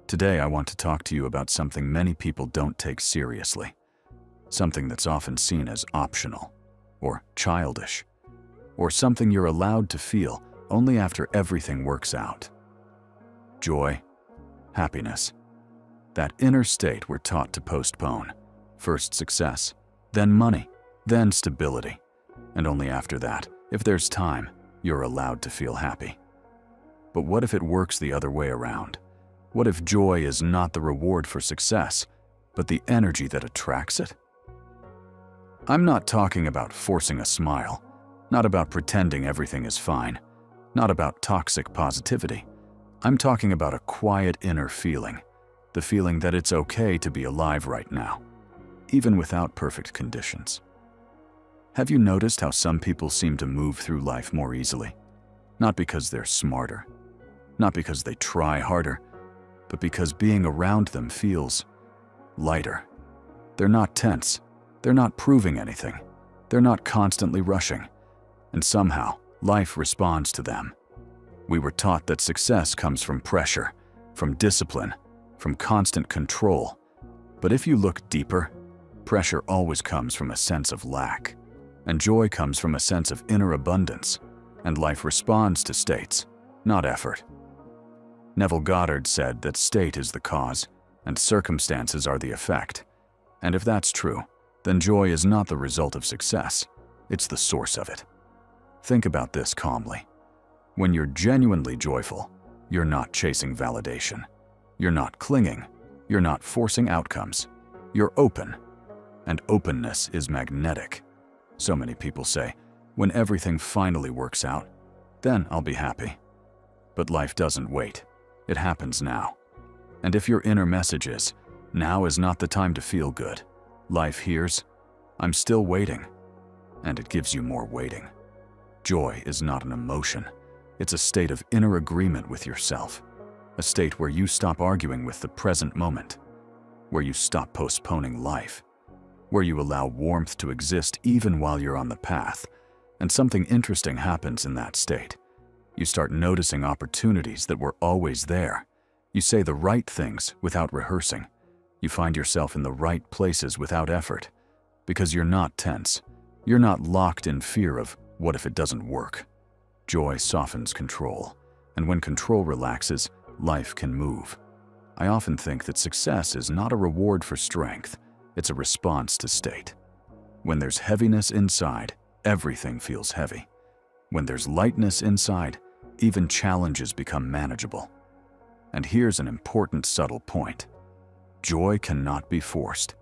Today I want to talk to you about something many people don't take seriously, something that's often seen as optional, or childish, or something you're allowed to feel only after everything works out. Joy, happiness, that inner state we're taught to postpone. First success, then money, then stability, and only after that, if there's time, you're allowed to feel happy. But what if it works the other way around? What if joy is not the reward for success, but the energy that attracts it? I'm not talking about forcing a smile, not about pretending everything is fine, not about toxic positivity. I'm talking about a quiet inner feeling, the feeling that it's okay to be alive right now, even without perfect conditions. Have you noticed how some people seem to move through life more easily? Not because they're smarter, not because they try harder, but because being around them feels lighter. They're not tense, they're not proving anything, they're not constantly rushing, and somehow life responds to them. We were taught that success comes from pressure, from discipline, from constant control. But if you look deeper, pressure always comes from a sense of lack, and joy comes from a sense of inner abundance, and life responds to states, not effort. Neville Goddard said that state is the cause, and circumstances are the effect. And if that's true, then joy is not the result of success, it's the source of it. Think about this calmly. When you're genuinely joyful, you're not chasing validation. You're not clinging. You're not forcing outcomes. You're open. And openness is magnetic. So many people say, when everything finally works out, then I'll be happy. But life doesn't wait. It happens now. And if your inner message is, now is not the time to feel good, life hears, I'm still waiting. And it gives you more waiting. Joy is not an emotion. It's a state of inner agreement with yourself. A state where you stop arguing with the present moment, where you stop postponing life, where you allow warmth to exist even while you're on the path. And something interesting happens in that state. You start noticing opportunities that were always there. You say the right things without rehearsing. You find yourself in the right places without effort, because you're not tense. You're not locked in fear of what if it doesn't work. Joy softens control, and when control relaxes, life can move. I often think that success is not a reward for strength, it's a response to state. When there's heaviness inside, everything feels heavy. When there's lightness inside, even challenges become manageable. And here's an important subtle point. Joy cannot be forced.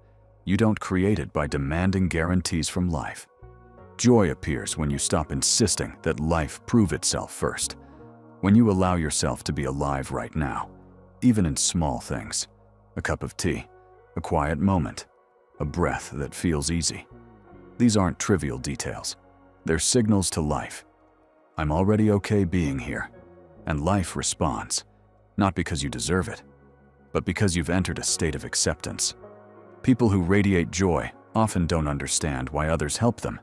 You don't create it by demanding guarantees from life. Joy appears when you stop insisting that life prove itself first. When you allow yourself to be alive right now, even in small things. A cup of tea, a quiet moment, a breath that feels easy. These aren't trivial details. They're signals to life. I'm already okay being here. And life responds, not because you deserve it, but because you've entered a state of acceptance. People who radiate joy often don't understand why others help them,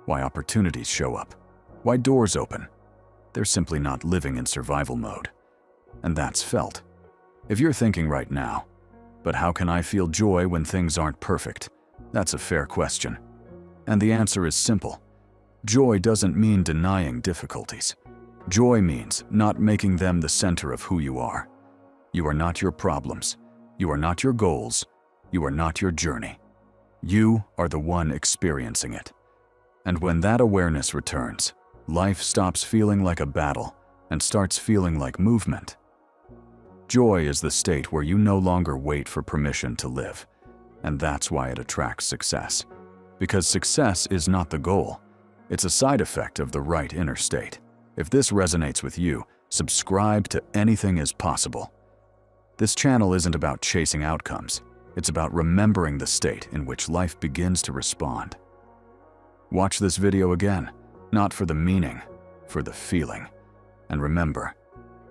why opportunities show up, why doors open. They're simply not living in survival mode. And that's felt. If you're thinking right now, but how can I feel joy when things aren't perfect? That's a fair question. And the answer is simple. Joy doesn't mean denying difficulties. Joy means not making them the center of who you are. You are not your problems. You are not your goals. You are not your journey. You are the one experiencing it. And when that awareness returns, life stops feeling like a battle and starts feeling like movement. Joy is the state where you no longer wait for permission to live. And that's why it attracts success. Because success is not the goal. It's a side effect of the right inner state. If this resonates with you, subscribe to Anything is Possible. This channel isn't about chasing outcomes. It's about remembering the state in which life begins to respond. Watch this video again, not for the meaning, for the feeling. And remember,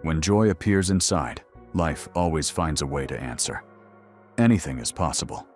when joy appears inside, life always finds a way to answer. Anything is possible.